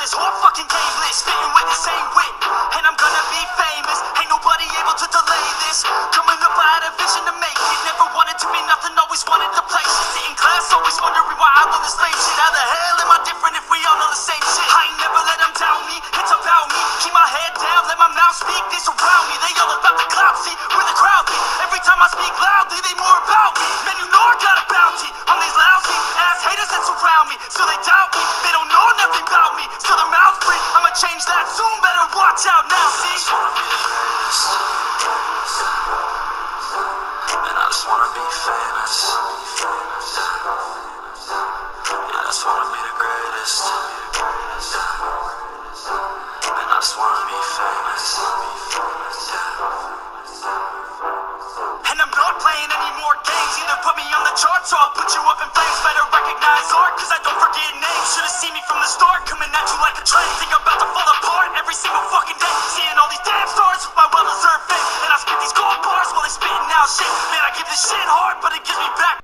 this whole fucking game list, spitting with the same wit, and I'm gonna be famous. Ain't nobody able to delay this. Coming up, I had a vision to make it. Never wanted to be nothing, always wanted to play shit. Sit in class, always wondering why I learned this lame shit. How the hell am I different if we all know the same shit? I ain't never let them doubt me, it's about me. Keep my head down, let my mouth speak. They surround me, they all about the clout, see where the crowd be. Every time I speak loudly, they more about me. Man, you know I got a bounty on these lousy ass haters that surround me. So they doubt me, they don't know nothing about me. So their mouth free, I'ma change that soon. Better watch out now, see? And I just wanna be famous. Yeah, I just wanna be the greatest. And I just wanna be famous. And I'm not playing any more games. Either put me on the charts or I'll put you up in flames. Better recognize art, cause I don't forget names. Should've seen me from the start, coming at you like a train. Think I'm about to fall apart every single fucking day. Seeing all these damn stars with my well-deserved fame. And I spit these gold bars while they spitting out shit. Man, I give this shit hard, but it gives me back.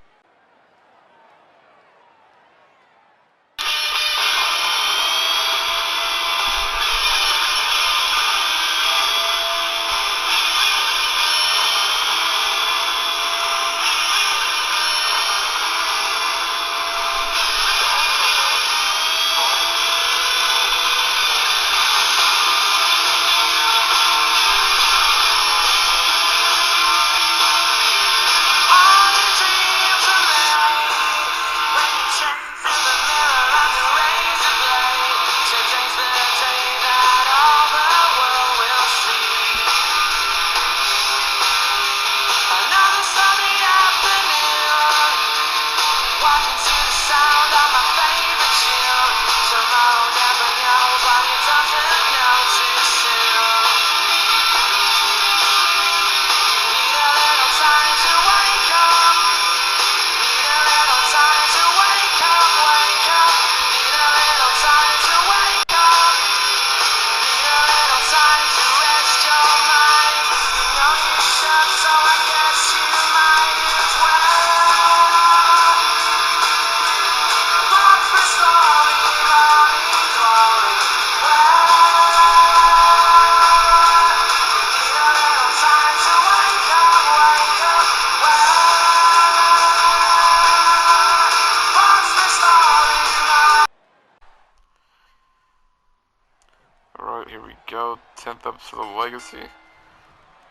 Alright, here we go. 10th episode of Legacy.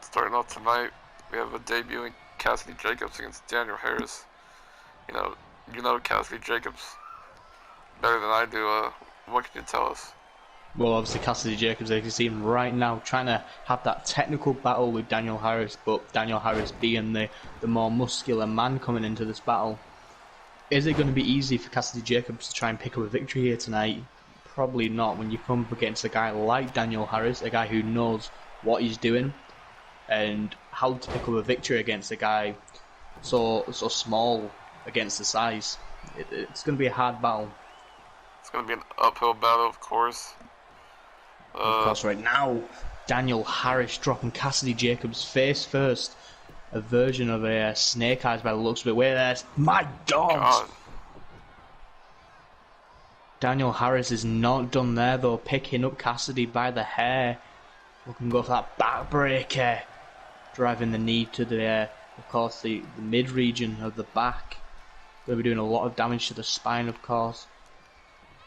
Starting off tonight, we have a debuting Cassidy Jacobs against Daniel Harris. You know Cassidy Jacobs better than I do. What can you tell us? Well, obviously Cassidy Jacobs, as you can see him right now, trying to have that technical battle with Daniel Harris, but Daniel Harris being the more muscular man coming into this battle. Is it going to be easy for Cassidy Jacobs to try and pick up a victory here tonight? Probably not when you come up against a guy like Daniel Harris, a guy who knows what he's doing and how to pick up a victory against a guy so small against the size. It's going to be a hard battle. It's going to be an uphill battle, of course. Of course, right now, Daniel Harris dropping Cassidy Jacobs face first. A version of a snake eyes by the looks of it. Where there's my God. Daniel Harris is not done there though, picking up Cassidy by the hair. Looking to go for that backbreaker. Driving the knee to the mid region of the back. Going to be doing a lot of damage to the spine, of course.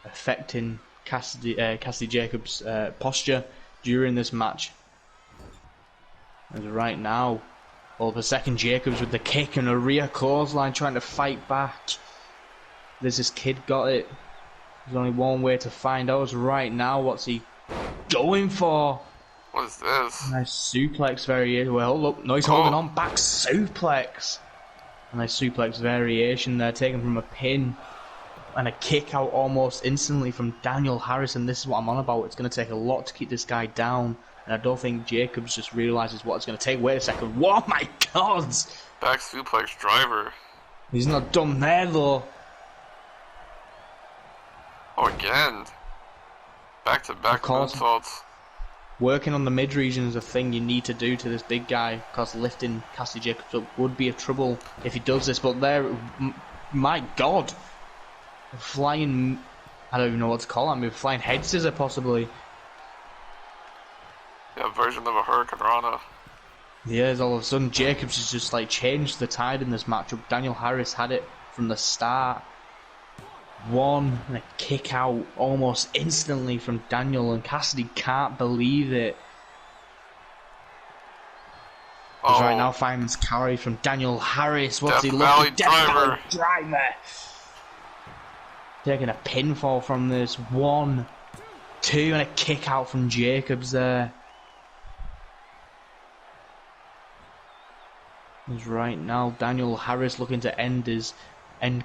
Affecting Cassidy Jacobs' posture during this match. And right now, all of a second Jacobs with the kick and a rear clothesline trying to fight back. This kid got it. There's only one way to find out right now. What's he going for? What is this? Nice suplex variation. Well, look, no, he's holding on. Back suplex. A nice suplex variation there, taken from a pin. And a kick out almost instantly from Daniel Harris. And this is what I'm on about. It's going to take a lot to keep this guy down. And I don't think Jacobs just realises what it's going to take. Wait a second. Oh my God! Back suplex driver. He's not done there though. Oh, again. Back-to-back moonsaults. Working on the mid-region is a thing you need to do to this big guy, because lifting Cassidy Jacobs up would be a trouble if he does this. But there, my God, flying I don't even know what to call it. Maybe flying head scissor, possibly. Yeah, version of a Hurricane Rana. Yeah, all of a sudden Jacobs has just like changed the tide in this matchup. Daniel Harris had it from the start. One and a kick out almost instantly from Daniel, and Cassidy can't believe it. Because right now Fireman's carry from Daniel Harris. What's he looking? Death Valley Driver. Taking a pinfall from this. 1, 2, and a kick out from Jacobs there. Because right now Daniel Harris looking to end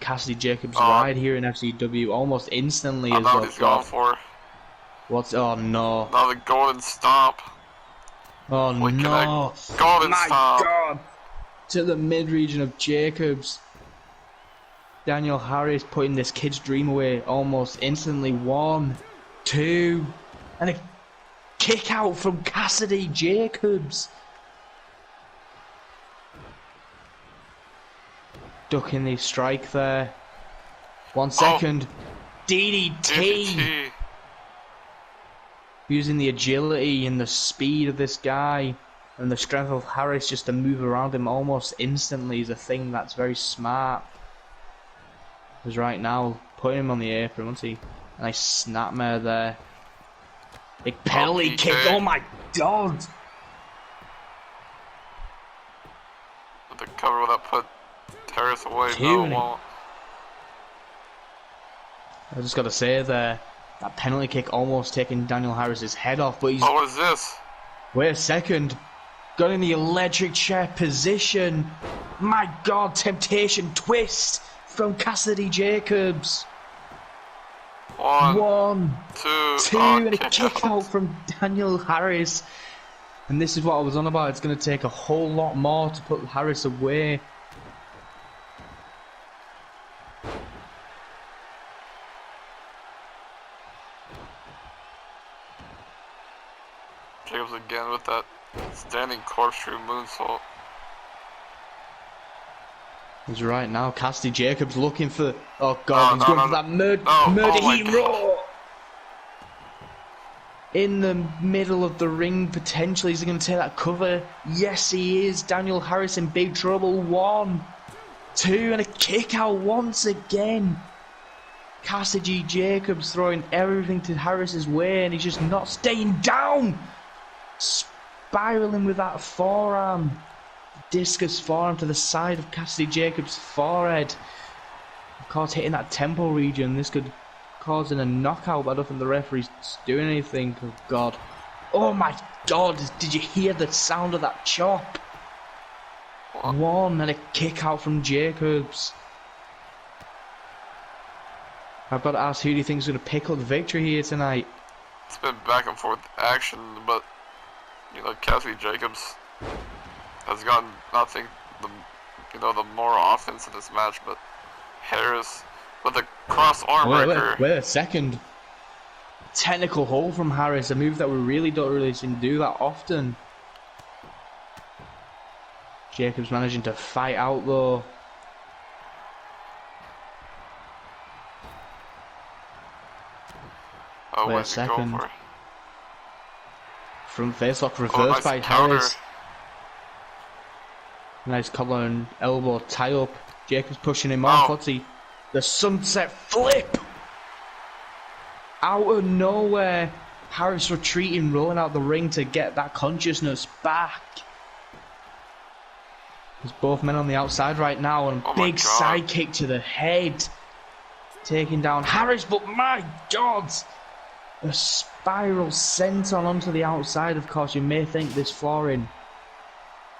Cassidy Jacobs' ride here in FCW almost instantly. I know what he's going for. What's? Oh no! Another golden stomp. Oh no! Golden My stomp. God! To the mid-region of Jacobs. Daniel Harris putting this kid's dream away almost instantly. 1, 2, and a kick out from Cassidy Jacobs. Ducking the strike there. 1 second. DDT. Using the agility and the speed of this guy and the strength of Harris just to move around him almost instantly is a thing that's very smart. Because right now, putting him on the apron, once he a nice snapmare there. Big penalty kick. Oh my God! The cover that put Harris away. I just gotta say there, that penalty kick almost taking Daniel Harris's head off, but he's... Oh, what is this? Wait a second. Got in the electric chair position. My God, temptation twist from Cassidy Jacobs. 1, 2, and a kick out from Daniel Harris. And this is what I was on about. It's going to take a whole lot more to put Harris away. Jacobs again with that standing corkscrew moonsault. He's right now. Cassidy Jacobs looking for... Oh God, he's going for that murder hero. In the middle of the ring, potentially. Is he going to take that cover? Yes, he is. Daniel Harris in big trouble. 1, 2, and a kick out once again. Cassidy Jacobs throwing everything to Harris's way, and he's just not staying down. Spiraling with that forearm. Discus forearm to the side of Cassidy Jacobs' forehead. Of course, hitting that temple region. This could cause a knockout, but I don't think the referee's doing anything. Oh God. Oh my God, did you hear the sound of that chop? 1 and a kick out from Jacobs. I've got to ask, who do you think is going to pick up the victory here tonight? It's been back and forth action, but you know, Cassidy Jacobs has gotten, I think, the more offense in this match, but Harris with a cross arm breaker. Wait a second. Technical hold from Harris, a move that we really don't see him do that often. Jacobs managing to fight out though. Oh, wait a second. For? Front facelock reversed by Harris. Nice collar and elbow tie up. Jacobs pushing him off. What's he? The sunset flip! Out of nowhere. Harris retreating, rolling out the ring to get that consciousness back. There's both men on the outside right now, and big side kick to the head. Taking down Harris, but my God! A spiral senton onto the outside. Of course, you may think this flooring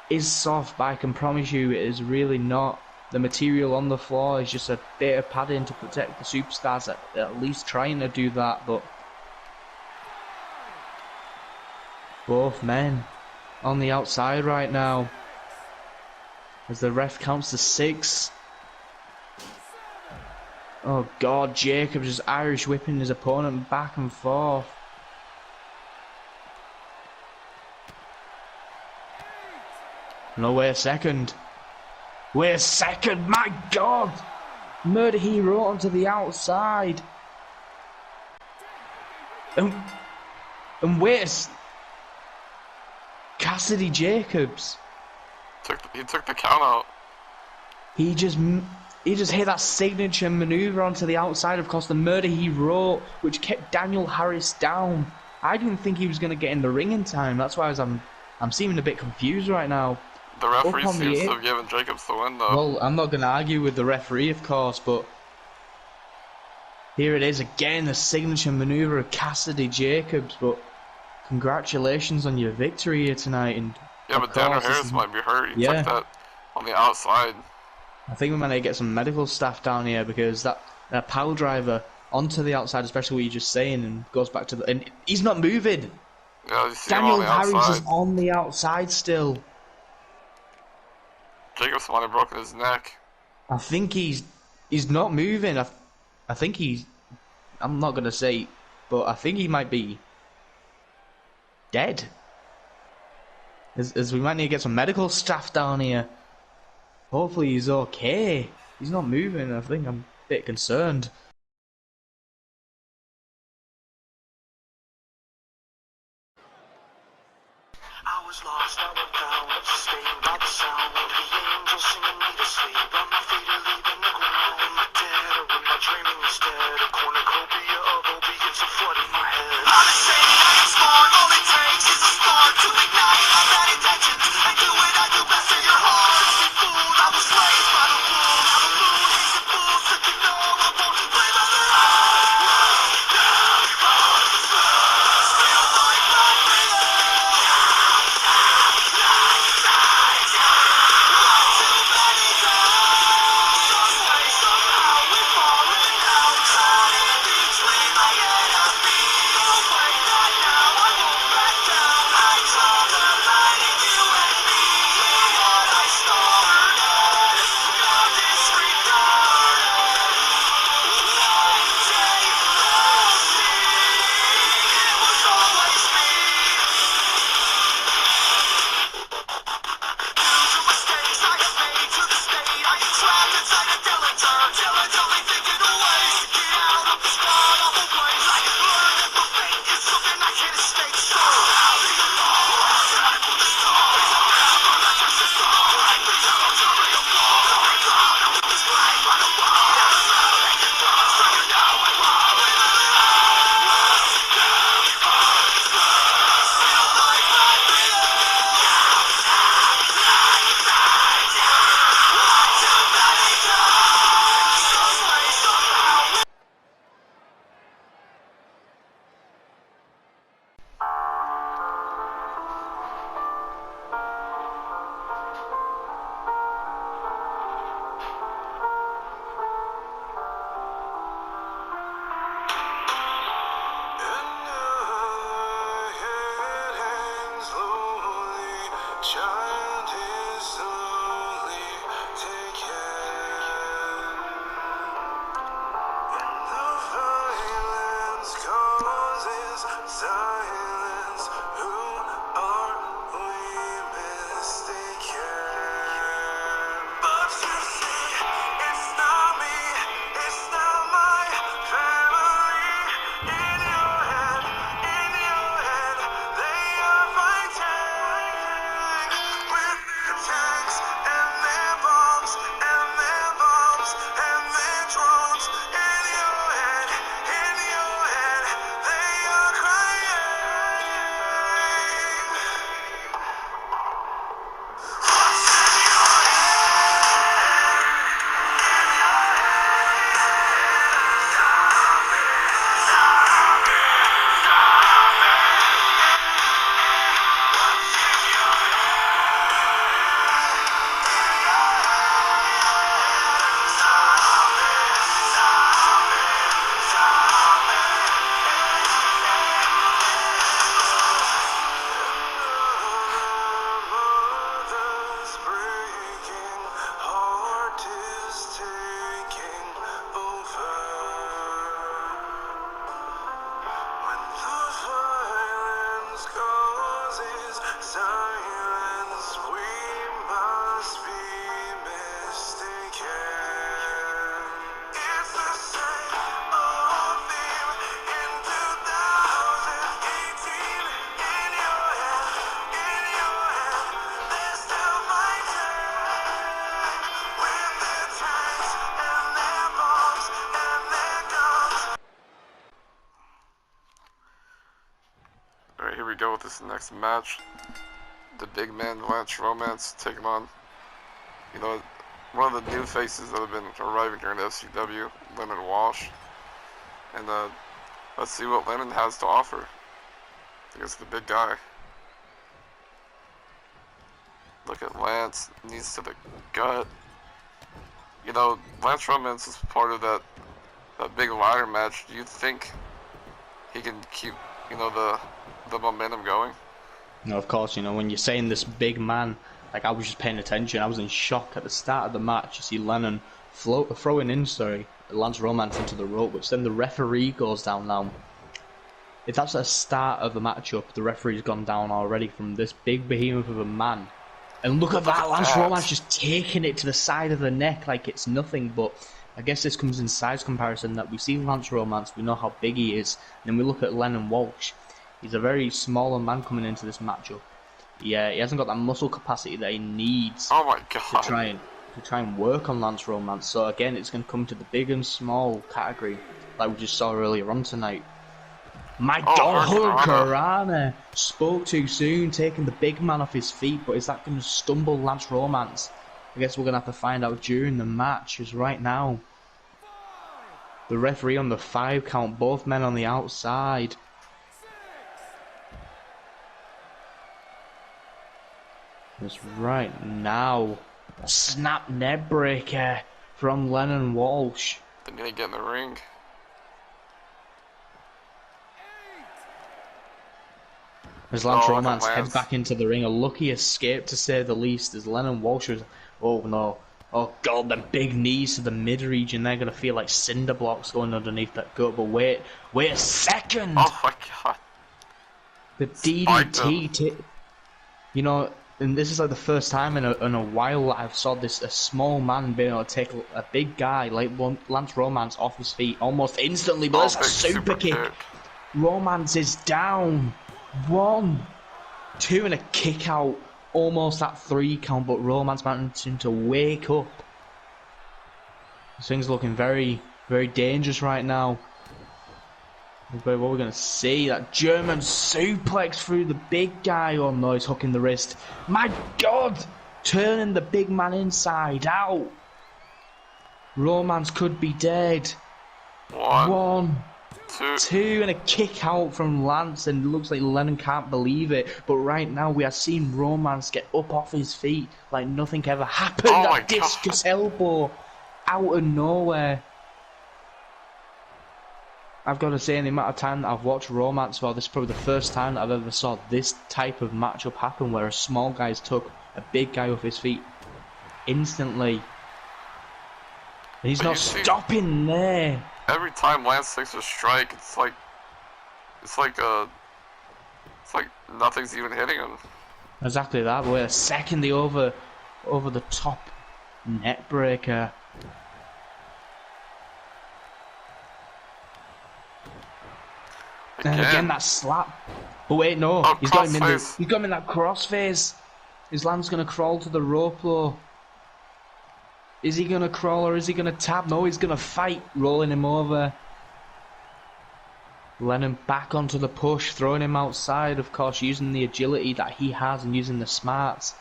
is soft, but I can promise you it is really not. The material on the floor is just a bit of padding to protect the superstars, at least trying to do that, but both men on the outside right now as the ref counts to 6. Oh God, Jacobs is Irish whipping his opponent back and forth. No, wait a second. Wait a second, my God! Murder hero onto the outside. And wait, Cassidy Jacobs. He took the count out. He just hit that signature maneuver onto the outside. Of course, the murder he wrote, which kept Daniel Harris down. I didn't think he was going to get in the ring in time. That's why I'm seeming a bit confused right now. The referee seems to have given Jacobs the win, though. Well, I'm not going to argue with the referee, of course, but here it is again, the signature maneuver of Cassidy Jacobs. But congratulations on your victory here tonight. And yeah, but Daniel Harris might be hurt. He took that on the outside. I think we might need to get some medical staff down here, because that pile driver onto the outside, especially what you're just saying, and goes back to the... And he's not moving. Yeah, you see Daniel him on the Harris outside. is on the outside still. Jacobs might have broken his neck. I think he's not moving. I think he's... I'm not going to say, but I think he might be dead. As we might need to get some medical staff down here. Hopefully he's okay. He's not moving. I think I'm a bit concerned. I was lost, I went down, sustained by the sound of the angels singing me to sleep. On my feet are leaving the ground. Am I dead or am I dreaming instead? A cornucopia of opiates are flooding my head. I'm insane, I am smart. All it takes is a spark to ignite my bad intentions and do what I do best for your heart. Be fooled, I was raised by the wool. Now the moon hates the fools, so you know I won't blame other eyes. Still like my breathing. the next match. The big man Lance Romance taking on, you know, one of the new faces that have been arriving here in FCW, Lennon Walsh. And let's see what Lennon has to offer against the big guy. Look at Lance, knees to the gut. You know, Lance Romance is part of that big ladder match. Do you think he can keep, you know, the momentum going? No, of course, you know, when you're saying this big man, like I was just paying attention, I was in shock at the start of the match. You see Lennon throwing Lance Romance into the rope, which then the referee goes down now. If that's the start of the matchup, the referee's gone down already from this big behemoth of a man. And look at that, Lance Romance just taking it to the side of the neck like it's nothing, but I guess this comes in size comparison that we see Lance Romance, we know how big he is, and then we look at Lennon Walsh. He's a very smaller man coming into this matchup. Yeah, he hasn't got that muscle capacity that he needs Oh my God. to try and work on Lance Romance. So again, it's going to come to the big and small category like we just saw earlier on tonight. My God, Hurricanrana spoke too soon, taking the big man off his feet, but is that going to stumble Lance Romance? I guess we're going to have to find out during the match, as right now the referee on the 5 count, both men on the outside. It's right now a snap neck breaker from Lennon Walsh. They're going to get in the ring. As Lance Romance heads back into the ring, a lucky escape to say the least, as Lennon Walsh was, oh no, oh God, them big knees to the mid-region, they're going to feel like cinder blocks going underneath that gut, but wait a second! Oh my God. The DDT, you know, and this is like the first time in a while that I've saw a small man being able to take a big guy like Lance Romance off his feet almost instantly, but there's a super kick. Romance is down. 1, 2, and a kick out, almost at 3 count, but Romance managing to wake up. This thing's looking very, very dangerous right now. But what we're going to see, that German suplex through the big guy. Oh no, he's hooking the wrist. My God, turning the big man inside out. Romance could be dead. 1, 2, and a kick out from Lance, and it looks like Lennon can't believe it. But right now we are seeing Romance get up off his feet like nothing ever happened. Oh that discus elbow out of nowhere. I've got to say, in the amount of time that I've watched Romance for, this is probably the first time that I've ever saw this type of matchup happen, where a small guy's took a big guy off his feet instantly. And he's not stopping there. Every time Lance takes a strike, it's like nothing's even hitting him. Exactly that. We're second the over the top net breaker. And again that slap. But wait, no, he's got him in that crossface. Is Lance gonna crawl to the rope though? Is he going to crawl or is he going to tap? No, he's going to fight, rolling him over. Lennon back onto the push, throwing him outside, of course, using the agility that he has and using the smarts.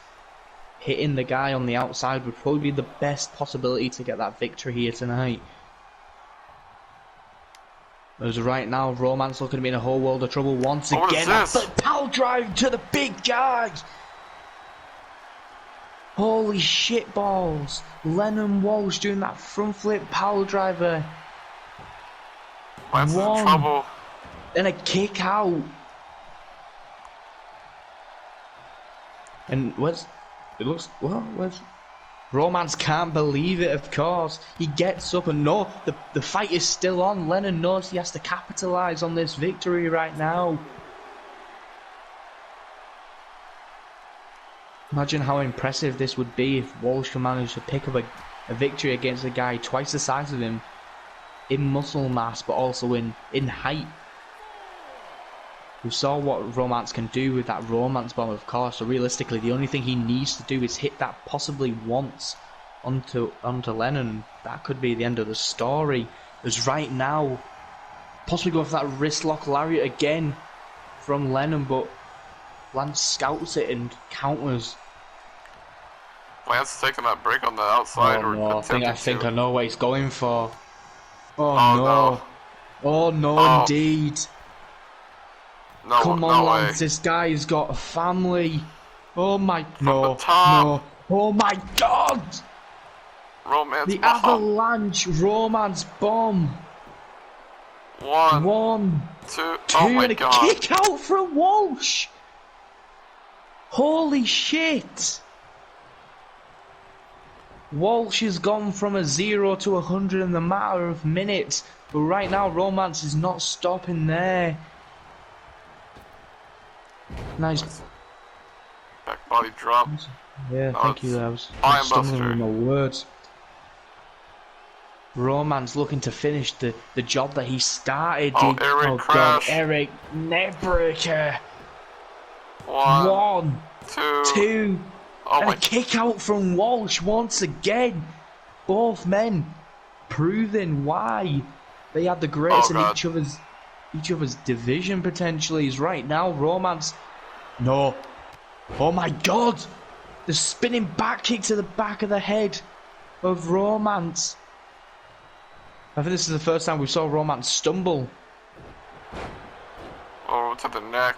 Hitting the guy on the outside would probably be the best possibility to get that victory here tonight. As right now, Romance looking to be in a whole world of trouble once again. That power drive to the big guy! Holy shit balls! Lennon Walsh doing that front flip power driver. Lance is in trouble. And a kick out. And Romance can't believe it, of course. He gets up and no, the fight is still on. Lennon knows he has to capitalise on this victory right now. Imagine how impressive this would be if Walsh can manage to pick up a victory against a guy twice the size of him in muscle mass, but also in height. We saw what Romance can do with that Romance bomb, of course, so realistically the only thing he needs to do is hit that possibly once onto Lennon. That could be the end of the story. As right now, possibly going for that wrist lock lariat again from Lennon, but Lance scouts it and counters. Lance taking that break on the outside or No, I think I know what he's going for. Oh, no. Oh no, indeed. No, Come on, no Lance, way. this guy's got a family. Oh my, From no, the top. no. Oh my God! Romance The bomb. avalanche romance bomb. One, two, two, oh my and a God. kick out from Walsh. Holy shit! Walsh has gone from a 0 to 100 in the matter of minutes, but right now Romance is not stopping there. Nice back body drop. Yeah, thank you. I was Iron stumbling Buster. with my words. Romance looking to finish the job that he started. Oh, Eric crash. God, Eric neckbreaker. One, two, oh and my a kick out from Walsh once again. Both men proving why they had the greatest in each other's division potentially. Is right now Romance. No. Oh my God! The spinning back kick to the back of the head of Romance. I think this is the first time we saw Romance stumble. Oh, to the neck.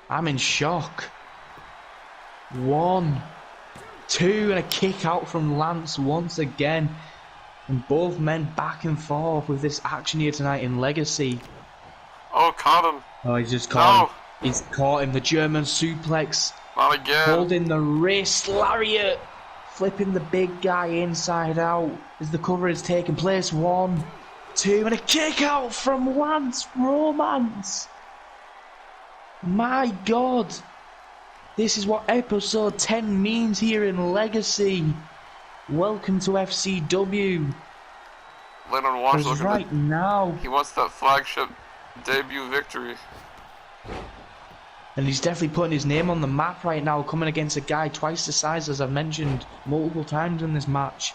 I'm in shock. 1, 2, and a kick out from Lance once again. And both men back and forth with this action here tonight in Legacy. Oh, caught him. Oh, he's just caught him. No. He's caught him. The German suplex. Not again. Holding the wrist. Lariat. Flipping the big guy inside out as the cover is taking place. 1, 2, and a kick out from Lance Romance. My God. This is what episode 10 means here in Legacy. Welcome to FCW. Leonard Walsh Because right now, he wants that flagship debut victory. and he's definitely putting his name on the map right now, coming against a guy twice the size, as I've mentioned multiple times in this match.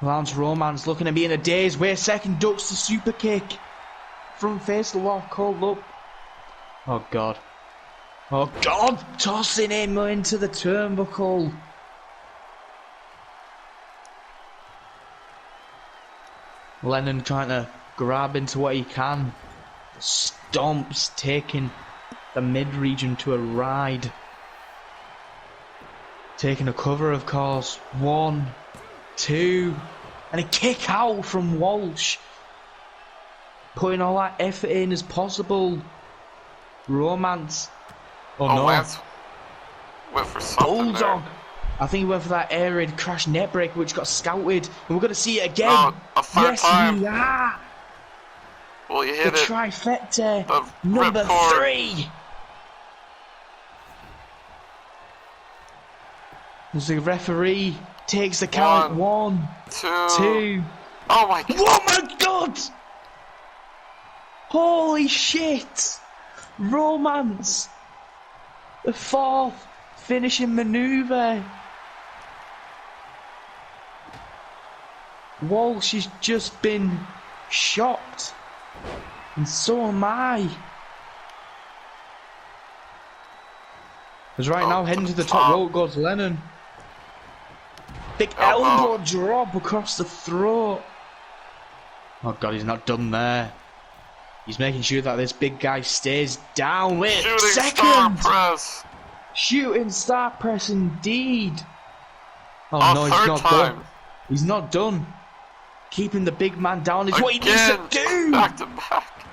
Lance Romance looking to be in a daze. Wait a second, ducks the super kick. Front face lock called up. Oh God. Oh God! Tossing him into the turnbuckle. Lennon trying to grab into what he can. Stomps taking the mid-region to a ride. Taking a cover, of course. 1, 2, and a kick out from Walsh. Putting all that effort in as possible. Romance. Oh no. Lance went for something Bulldog. there. I think he went for that air raid crash neckbreaker, which got scouted. And we're going to see it again. Oh, a third yes, time. we are. Well, you hit The it. trifecta. The Number ripcord. 3. As the referee takes the count. 1, 2. Oh my God. Oh my God! Holy shit! Romance! The 4th finishing maneuver. Walsh has just been shocked. And so am I. Because right now, heading to the top rope goes Lennon. Big elbow drop across the throat. Oh God, he's not done there. He's making sure that this big guy stays down. Wait, Shooting second! star press. Shooting star press indeed. Oh no, he's third not time. done. He's not done. Keeping the big man down is what he needs to Again. do. Back to back.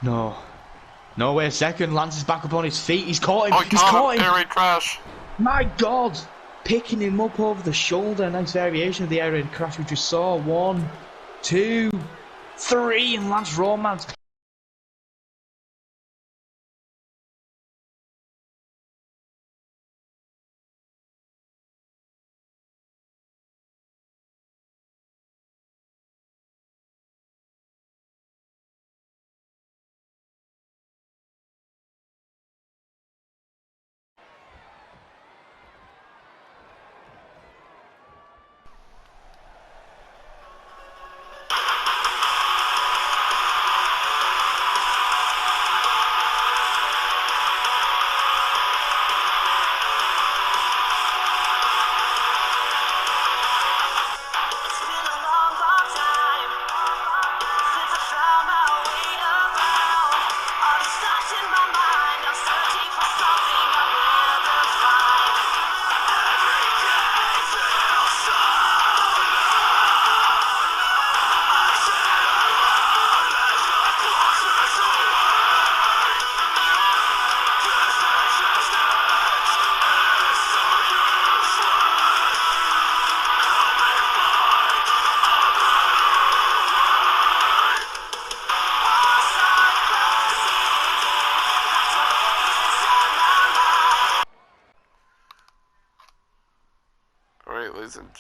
No. No, wait a second. Lance is back up on his feet. He's caught him. Oh, He's caught him. Air raid crash. My God. Picking him up over the shoulder. Nice variation of the air raid crash we just saw. 1, 2, 3. And Lance Romance.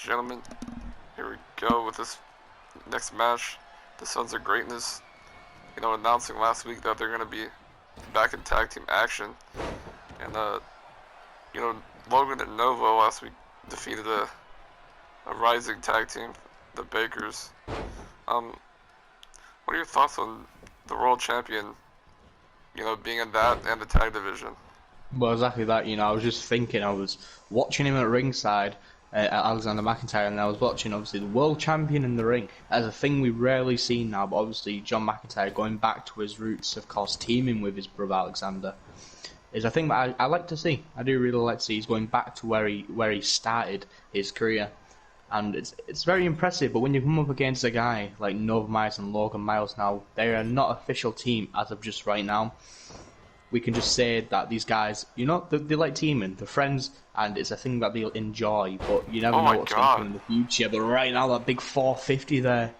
gentlemen, here we go with this next match. The Sons of Greatness, you know, announcing last week that they're going to be back in tag team action. And, you know, Logan and Novo last week defeated a rising tag team, the Bakers. What are your thoughts on the World Champion, you know, being in that and the tag division? Well, exactly that, you know, I was just thinking, I was watching him at ringside, at Alexander McIntyre, and I was watching, obviously, the World Champion in the ring. That's a thing we rarely see now, but obviously John McIntyre going back to his roots, of course, teaming with his brother Alexander, is a thing that I like to see. I do really like to see. He's going back to where he started his career, and it's very impressive. But when you come up against a guy like Nova Myers and Logan Miles now, they are not official team as of just right now. We can just say that these guys, you know, they like teaming, they're friends, and it's a thing that they'll enjoy, but you never know what's going to come in the future. But right now, that big 450 there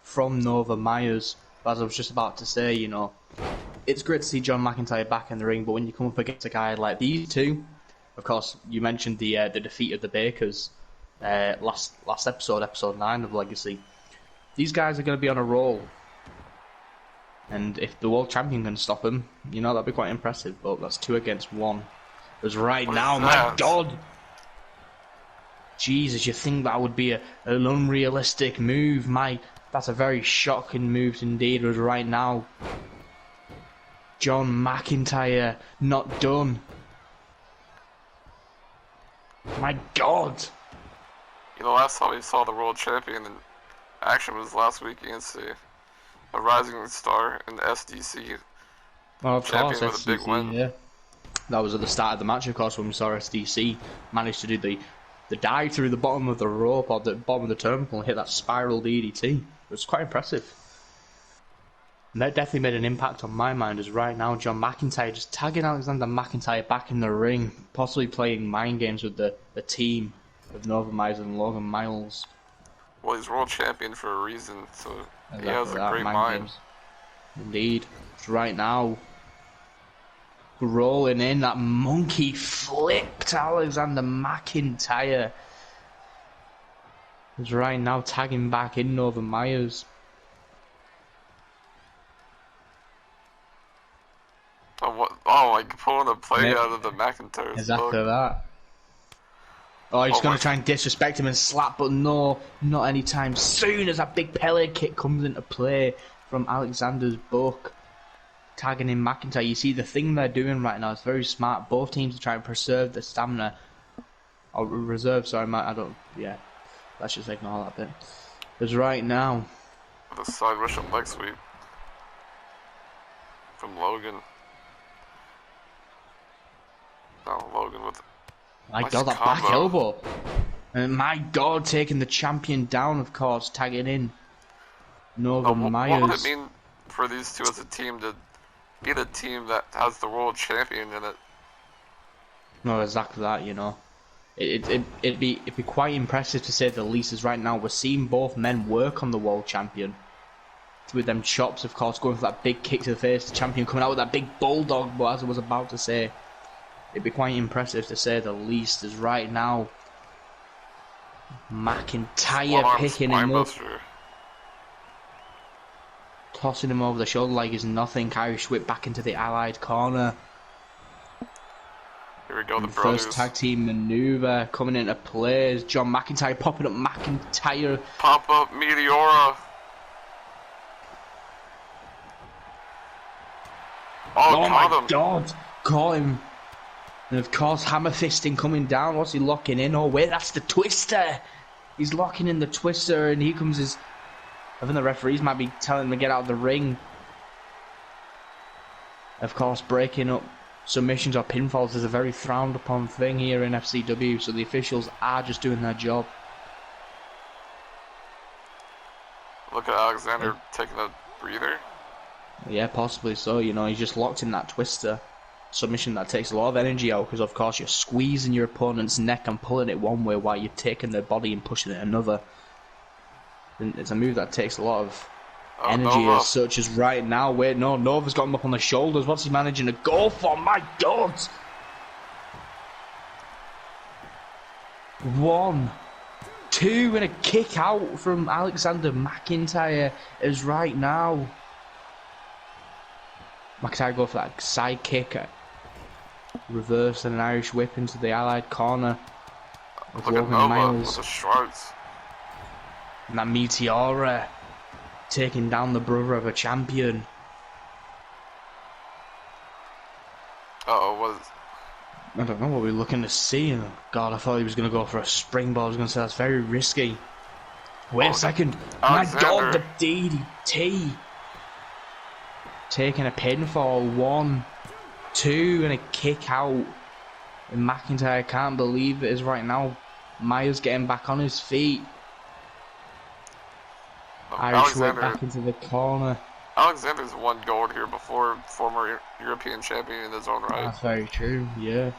from Nova Myers, as I was just about to say, you know, it's great to see John McIntyre back in the ring, but when you come up against a guy like these two, of course, you mentioned the defeat of the Bakers last episode, episode 9 of Legacy. These guys are going to be on a roll. And if the world champion can stop him, you know, that'd be quite impressive. But that's 2 against 1. Because right now, my God! Jesus, you think that would be an unrealistic move? That's a very shocking move indeed. Because right now, John McIntyre not done. My God! You know, last time we saw the world champion in action was last week against a rising star in the SDC. Well, of champion course, with a big win. Yeah. That was at the start of the match, of course, when we saw SDC manage to do the dive through the bottom of the rope or the bottom of the turnbuckle and hit that spiral DDT. It was quite impressive. And that definitely made an impact on my mind, as right now John McIntyre just tagging Alexander McIntyre back in the ring, possibly playing mind games with the team of Nova Myers and Logan Miles. Well, he's world champion for a reason, so Exactly, he has a great mind. Games. Indeed. So right now, rolling in that monkey flip to Alexander McIntyre. Is right now tagging back in Nova Myers. Oh, what? Oh, like pulling a play out of the McIntyre's Exactly book. that. Oh, he's going to try and disrespect him and slap, but no, not anytime soon, as that big Pele kick comes into play from Alexander's book, tagging in McIntyre. You see, the thing they're doing right now is very smart. Both teams are trying to preserve the stamina. Or reserve, sorry, yeah. Let's just ignore that bit. Because right now... The side Russian leg sweep from Logan. Now Logan with... My nice God, that combo. back elbow. And my God, taking the champion down, of course, tagging in Nova Myers. What would it mean for these two as a team to be the team that has the world champion in it? No, exactly that, you know. It'd be quite impressive to say the least, as right now we're seeing both men work on the world champion. With them chops, of course, going for that big kick to the face, the champion coming out with that big bulldog, but as I was about to say, it'd be quite impressive to say the least, as right now McIntyre picking him up, tossing him over the shoulder like he's nothing. Irish whip back into the allied corner. Here we go, the First brothers. tag team maneuver coming into play as John McIntyre popping up McIntyre. Pop up Meteora. Oh my caught him. God, caught him. And of course, hammer fisting coming down. What's he locking in? Oh wait, that's the twister. He's locking in the twister, and here comes his... I think the referees might be telling him to get out of the ring. Of course, breaking up submissions or pinfalls is a very frowned upon thing here in FCW, so the officials are just doing their job. Look at Alexander taking a breather. Yeah, possibly so. You know, he's just locked in that twister submission that takes a lot of energy out, because of course you're squeezing your opponent's neck and pulling it one way while you're taking their body and pushing it another. And it's a move that takes a lot of energy, as such as right now. Wait, no, Nova's got him up on the shoulders. What's he managing to go for? My God! 1, 2 and a kick out from Alexander McIntyre as right now. McIntyre go for that side kick, reverse and an Irish whip into the allied corner. Look at Nova with the Schwartz. And that Meteora taking down the brother of a champion. I don't know what we're looking to see. Oh, God, I thought he was going to go for a springboard. I was going to say that's very risky. Wait a second. Alexander. My God, the DDT. Taking a pinfall. 1, 2, and a kick out. And McIntyre can't believe it is right now. Myers getting back on his feet. Irish whip back into the corner. Alexander's won gold here before, former European champion in his own right. That's very true, yeah.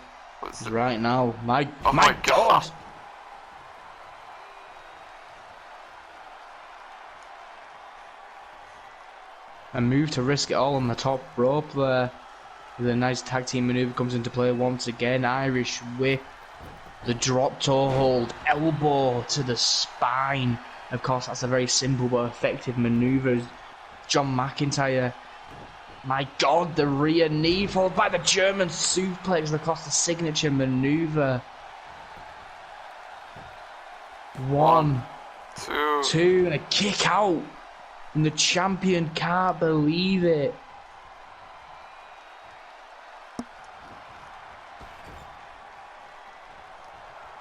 Right now, my God. A move to risk it all on the top rope there. The nice tag team maneuver comes into play once again. Irish whip, the drop toe hold, elbow to the spine. Of course, that's a very simple but effective maneuver. John McIntyre, my God, the rear knee followed by the German suplex. Of course, the signature maneuver. 1, 2, and a kick out. And the champion can't believe it.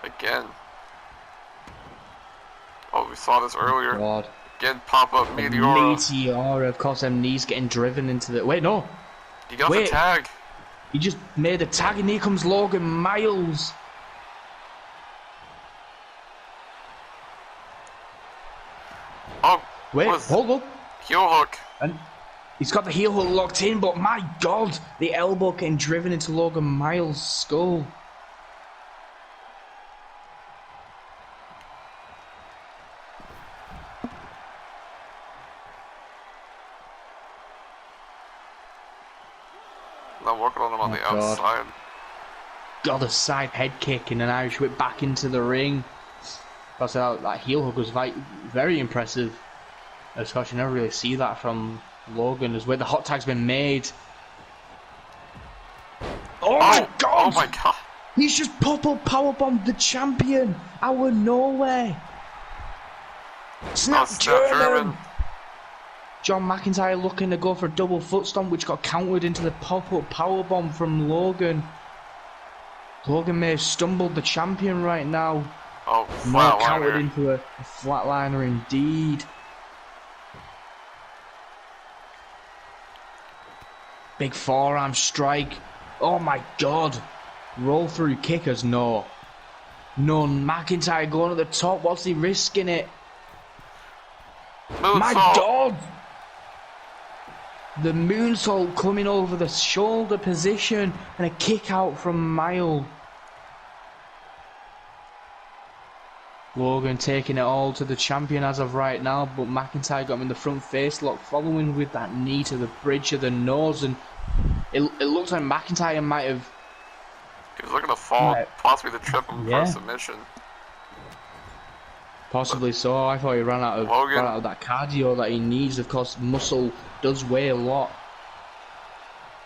Again. Oh, we saw this earlier. God. Again, pop-up Meteora. Meteora, of course, them knees getting driven into the... Wait, no. He got the tag. He just made the tag, and here comes Logan Miles. Oh, wait, hold up. Heel hook. And he's got the heel hook locked in, but my God, the elbow getting driven into Logan Miles' skull. Now working on him on the outside. Got a side head kick and an Irish whip back into the ring. That's that heel hook was very impressive. Of course, you never really see that from Logan. As where the hot tag's been made. Oh my God! Oh my God! He's just pop-up powerbombed the champion out of nowhere. Snap German. John McIntyre looking to go for a double foot stomp, which got countered into the pop-up powerbomb from Logan. Logan may have stumbled the champion right now. Oh, not countered into a flatliner indeed. Big forearm strike. Oh my God. Roll through kickers, no. No, McIntyre going to the top. What's he risking it? My God. The moonsault coming over the shoulder position and a kick out from Miles. Logan taking it all to the champion as of right now, but McIntyre got him in the front face lock, following with that knee to the bridge of the nose, and it looks like McIntyre might have... He was looking to fall, possibly to trip him for a submission. Possibly so. I thought he ran out of that cardio that he needs. Of course, muscle does weigh a lot.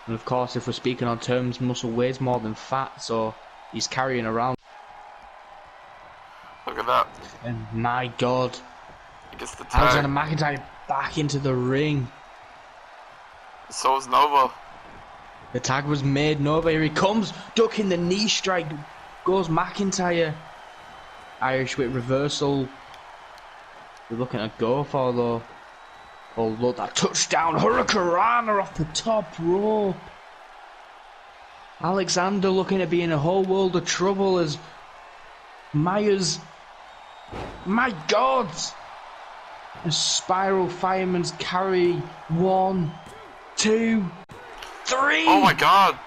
And of course, if we're speaking on terms, muscle weighs more than fat, so he's carrying around. Look at that. And my God. He gets the tag. Alexander McIntyre back into the ring. So is Nova. The tag was made. Nova, here he comes. Ducking the knee strike. Goes McIntyre. Irish whip reversal. We're looking to go for though. Oh look, that touchdown Hurricanrana off the top rope. Alexander looking to be in a whole world of trouble as Myers. My God! A spiral fireman's carry. 1, 2, 3. Oh my God!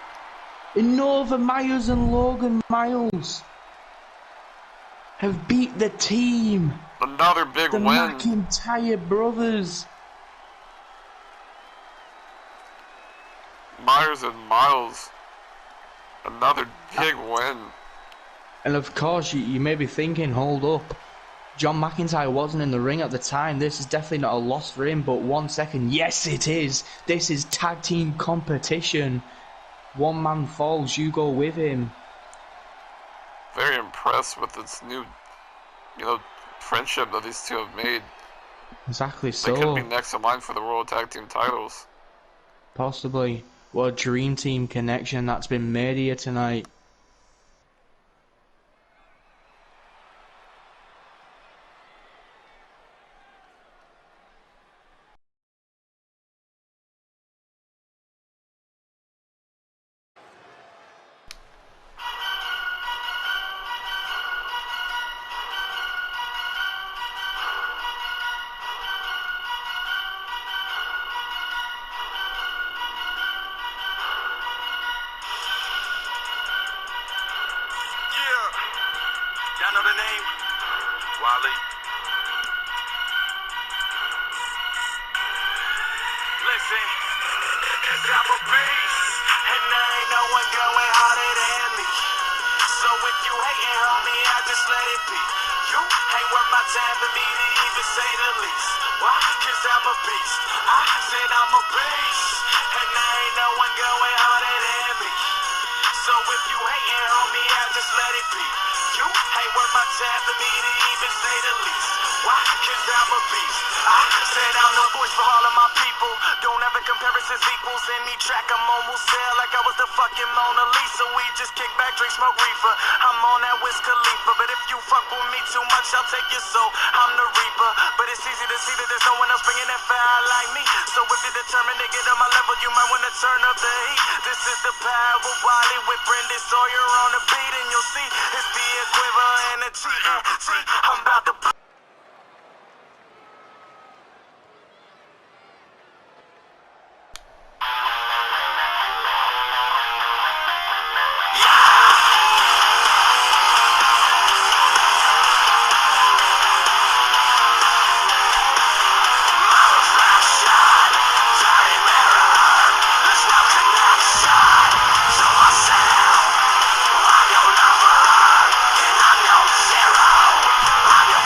Nova Myers and Logan Miles have beat the team. Another big win. The McIntyre Brothers. Myers and Miles. Another big win. And of course, you may be thinking, hold up. John McIntyre wasn't in the ring at the time. This is definitely not a loss for him, but 1 second. Yes, it is. This is tag team competition. One man falls, you go with him. Very impressed with this new, friendship that these two have made. Exactly They could be so. next in line for the World Tag Team titles. Possibly. What a dream team connection that's been made here tonight. Y'all know the name? Wally. Listen, cause I'm a beast, and there ain't no one going harder than me. So if you hating, homie, I just let it be. You ain't worth my time for me to even say the least. Why? Cause I'm a beast. I said I'm a beast, and there ain't no one going harder than me. So if you hating, homie, I just let it be. You ain't worth my time for me to even say the least. Why? Cause I'm a beast. I said I'm the voice for all of my people. Don't ever compare us as equals. Any track I'm on will sell like I was the fucking Mona Lisa. We just kick back, drink, smoke reefer. I'm on that Wiz Khalifa. But if you fuck with me too much, I'll take your soul. I'm the reaper. But it's easy to see that there's no one else bringing that fire like me. So if you're determined to get on my level, you might want to turn up the heat. This is the power of Wally with Brendan Sawyer on the beat. And you'll see it's the equivalent and the TNT. I'm about to I'm your lover, and I'm your zero. I'm your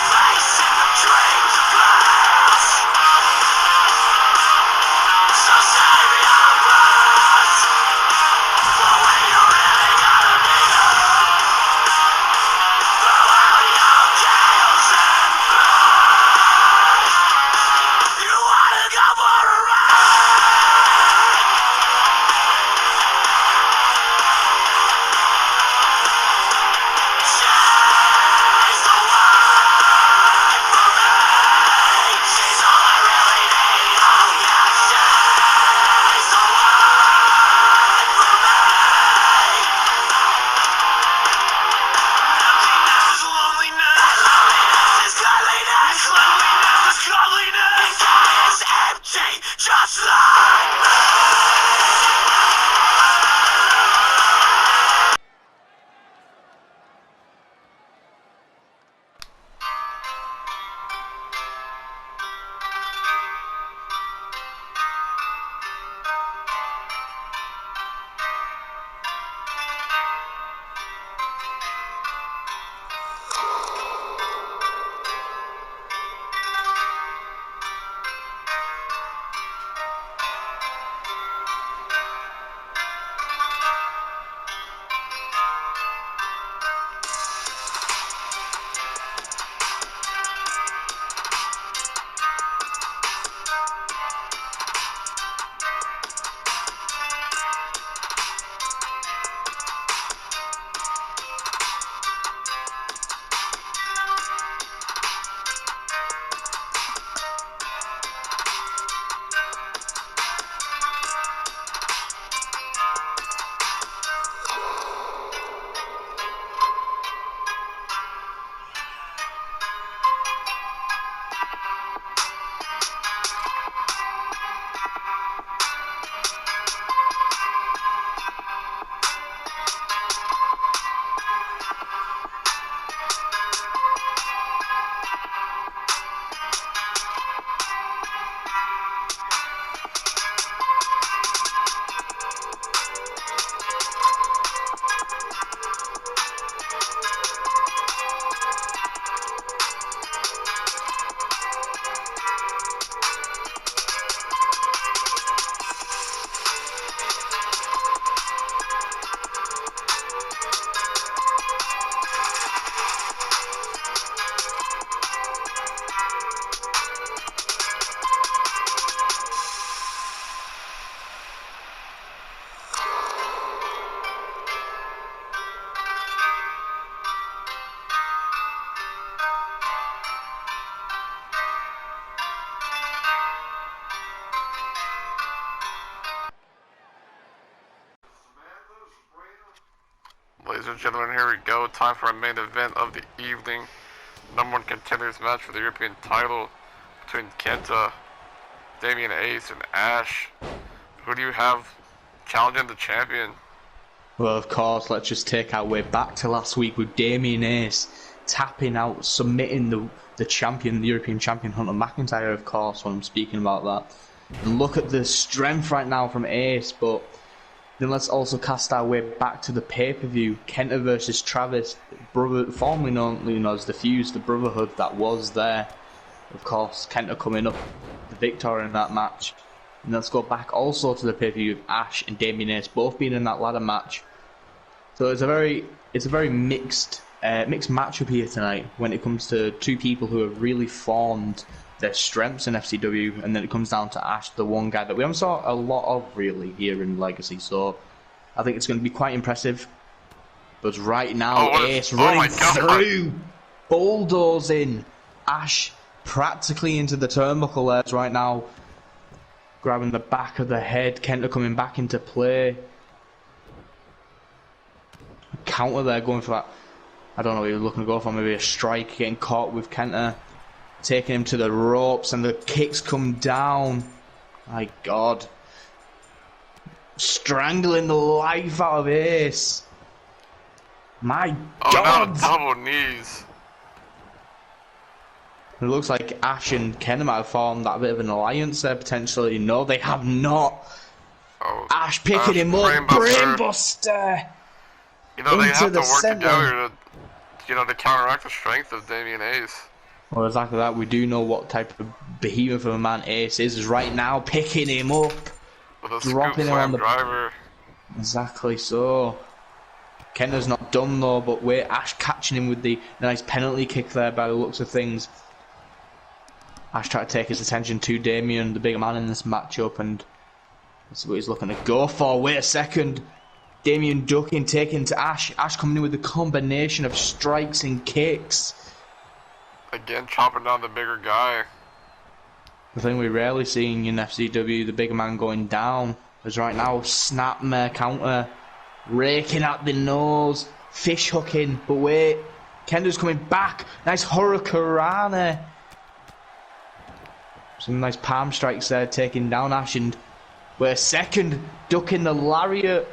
Ladies and gentlemen, here we go. Time for our main event of the evening. #1 contenders match for the European title between Kenta, Damian Ace, and Ash. Who do you have challenging the champion? Well, of course, let's just take our way back to last week with Damian Ace tapping out, submitting the champion, the European Champion Hunter McIntyre, of course, when I'm speaking about that. And look at the strength right now from Ace, but then let's also cast our way back to the pay-per-view. Kenta versus Travis, brother, formerly known as the Fuse, the Brotherhood that was there. Of course, Kenta coming up the victor in that match. And let's go back also to the pay-per-view of Ash and Damian Ace both being in that ladder match. So it's a very mixed matchup here tonight when it comes to two people who have really formed their strengths in FCW, and then it comes down to Ash, the one guy that we haven't saw a lot of really here in Legacy. So I think it's going to be quite impressive. But right now, Ace running through, bulldozing Ash practically into the turnbuckle there right now, grabbing the back of the head. Kenta coming back into play. Counter there, going for that. I don't know what he was looking to go for, maybe a strike, getting caught with Kenta, taking him to the ropes, and the kicks come down. My God. Strangling the life out of Ace. My God. Now double knees. It looks like Ash and Kenta might have formed that bit of an alliance there, potentially. No, they have not. Ash picking him up. Brainbuster. You know, they have to work together to counteract the strength of Damian Ace. Well, exactly that. We do know what type of behemoth of a man Ace is right now, picking him up, with a dropping him on the driver. Exactly so. Kenta's not done though, but wait, Ash catching him with the nice penalty kick there by the looks of things. Ash trying to take his attention to Damian, the bigger man in this matchup, and that's what he's looking to go for. Wait a second. Damian ducking, taking to Ash. Ash coming in with a combination of strikes and kicks. Again, chopping down the bigger guy. The thing we rarely see in FCW, the bigger man going down. Because right now, snap counter, raking at the nose, fish hooking. But wait, Kenta's coming back. Nice hurricanrana. Some nice palm strikes there, taking down Ash. And wait a second, ducking the lariat.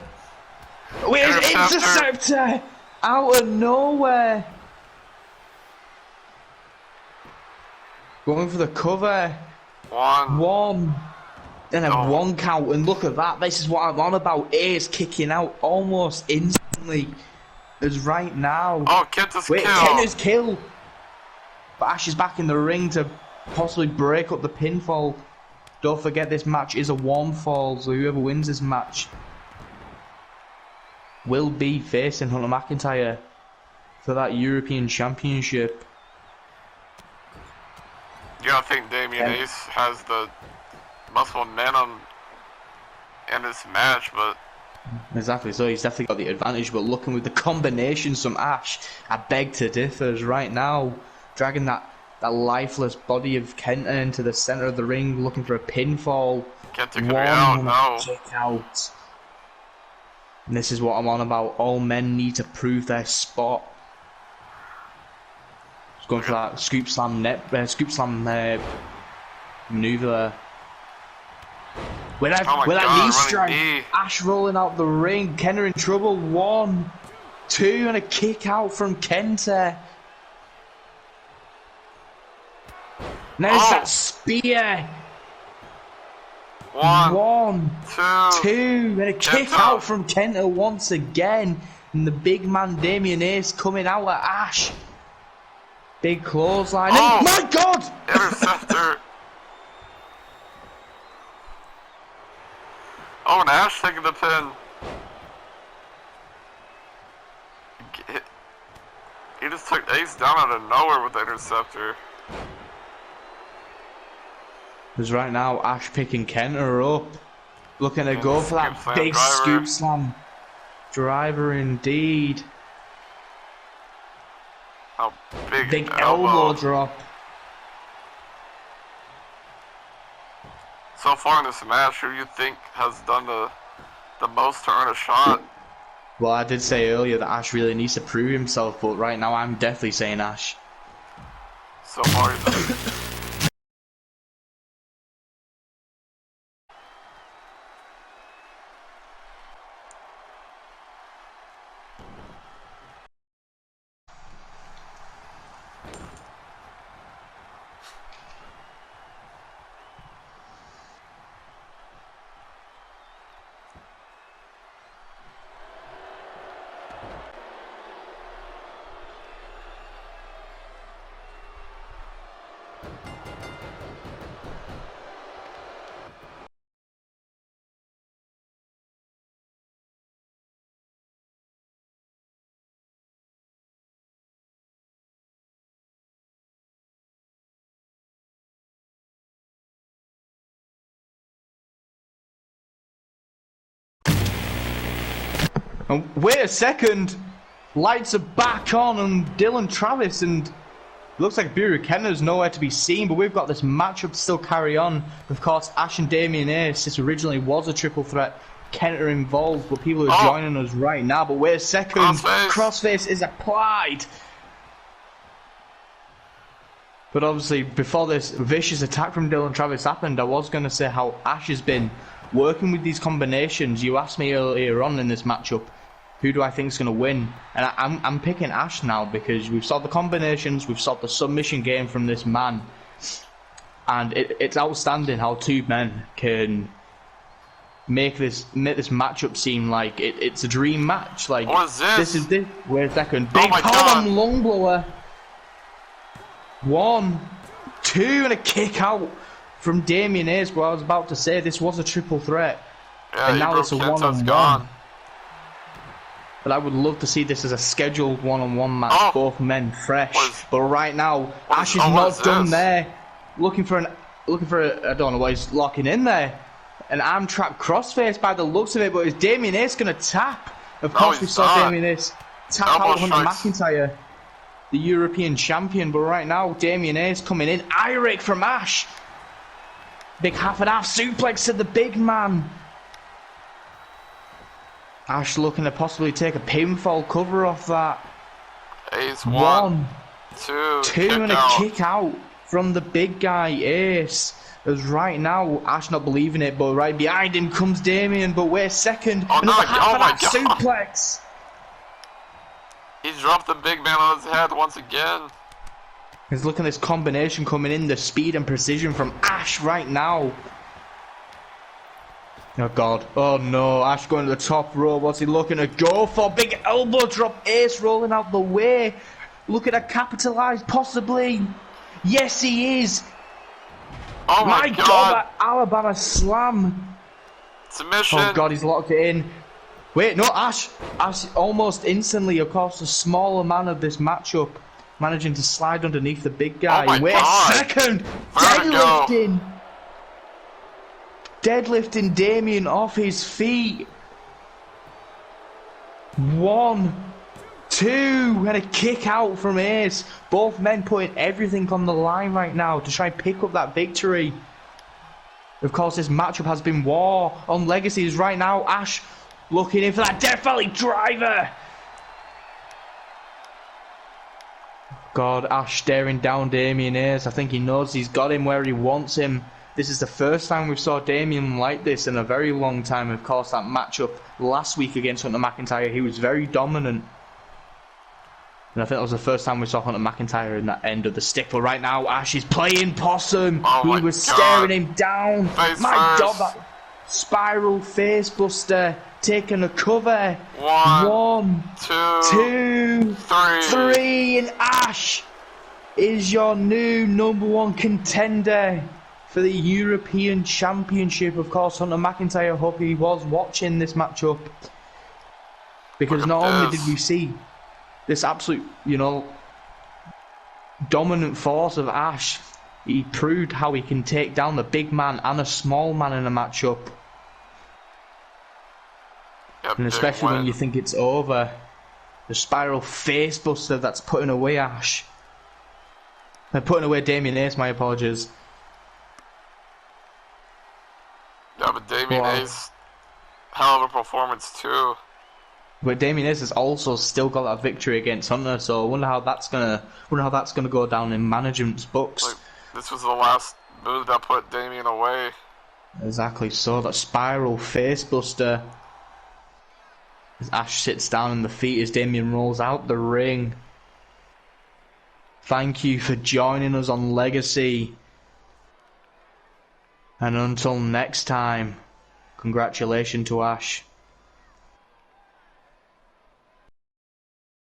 Where's Interceptor? Out of nowhere. Going for the cover. One. Then a 1 count, and look at that. This is what I'm on about. Ace kicking out almost instantly. As right now. Oh, Kenta's kill. Kenta's kill. But Ash is back in the ring to possibly break up the pinfall. Don't forget, this match is a 1 fall, so whoever wins this match will be facing Hunter McIntyre for that European Championship. You don't think Damian Ace has the muscle momentum in this match, but... Exactly, so he's definitely got the advantage, but looking with the combinations from Ash, I beg to differ right now. Dragging that lifeless body of Kenta into the centre of the ring, looking for a pinfall. Kenta could be out, no. Kick out. And this is what I'm on about. All men need to prove their spot. Just going for that scoop slam maneuver there. With that knee strike, Ash rolling out the ring. Kenta in trouble. 1, 2, and a kick out from Kenta. Now that spear. 1, 2, and a kick out from Kenta once again. And the big man Damian Ace coming out at Ash. Big clothesline. Oh, my God! Interceptor. Oh, and Ash taking the pin. He just took Ace down out of nowhere with the interceptor. Because right now, Ash picking Kenta up. Looking to go for that big scoop slam. Driver indeed. Oh, big elbow drop. So far in this match, who do you think has done the most to earn a shot? Well, I did say earlier that Ash really needs to prove himself, but right now I'm definitely saying Ash. So hard. And wait a second, lights are back on Dylan Travis, and looks like Bureau Kenner's nowhere to be seen, but we've got this matchup to still carry on. Of course, Ash and Damien Ace, this originally was a triple threat. Kenner involved, but people are joining us right now. But wait a second, crossface is applied. But obviously, before this vicious attack from Dylan Travis happened, I was going to say how Ash has been working with these combinations. You asked me earlier on in this matchup, who do I think is going to win? And I'm picking Ash now because we've saw the combinations, we've saw the submission game from this man. And it's outstanding how two men can make this matchup seem like it's a dream match. Like, what is this? Wait a second. Big column lung blower. 1, 2, and a kick out from Damien Ace. But I was about to say this was a triple threat. Yeah, and now it's a one-on-one. Gone. But I would love to see this as a scheduled one-on-one match, both men fresh. But right now, Ash is not done there. Looking for I don't know what he's locking in there. An arm trap crossface by the looks of it, but is Damien Ace going to tap? Of course, we saw Damien Ace tap out Hunter McIntyre, the European champion. But right now, Damien Ace coming in. Eye rake from Ash. Big half and half suplex to the big man. Ash looking to possibly take a pinfall cover off that. Ace 1, 2, and a kick out from the big guy Ace. As right now, Ash not believing it, but right behind him comes Damien. But wait a second, another half and half suplex. He dropped the big man on his head once again. He's looking at this combination coming in, the speed and precision from Ash right now. Oh god, oh no, Ash going to the top row, what's he looking to go for? Big elbow drop, Ace rolling out the way. Looking to capitalise, possibly. Yes, he is. Oh my god, that Alabama slam. Submission. Oh god, he's locked it in. Wait, no, Ash almost instantly, of course, the smaller man of this matchup, managing to slide underneath the big guy. Oh my Wait god. a second, deadlifting Damien off his feet. 1, 2, and a kick out from Ace. Both men putting everything on the line right now to try and pick up that victory. Of course, this matchup has been war on legacies right now. Ash looking in for that Death Valley driver. God, Ash staring down Damien Ace. I think he knows he's got him where he wants him. This is the first time we saw Damien like this in a very long time. Of course, that matchup last week against Hunter McIntyre, he was very dominant. And I think that was the first time we saw Hunter McIntyre in that end of the stick. But right now, Ash is playing possum. He was staring him down. My god, that spiral face buster taking a cover. 1, 2, 3, and Ash is your new #1 contender for the European Championship. Of course, Hunter McIntyre, hope he was watching this matchup, because not only did we see this absolute, dominant force of Ash, he proved how he can take down the big man and a small man in a matchup. And especially when you think it's over, the spiral face buster that's putting away Ash. Putting away Damien Ace, my apologies. Yeah, but Damien Ace, hell of a performance too. But Damien Hayes has also still got that victory against Hunter, so I wonder how that's gonna go down in management's books. Like, this was the last move that put Damien away. Exactly so. That spiral facebuster. As Ash sits down in the feet as Damien rolls out the ring. Thank you for joining us on Legacy. And until next time, congratulations to Ash.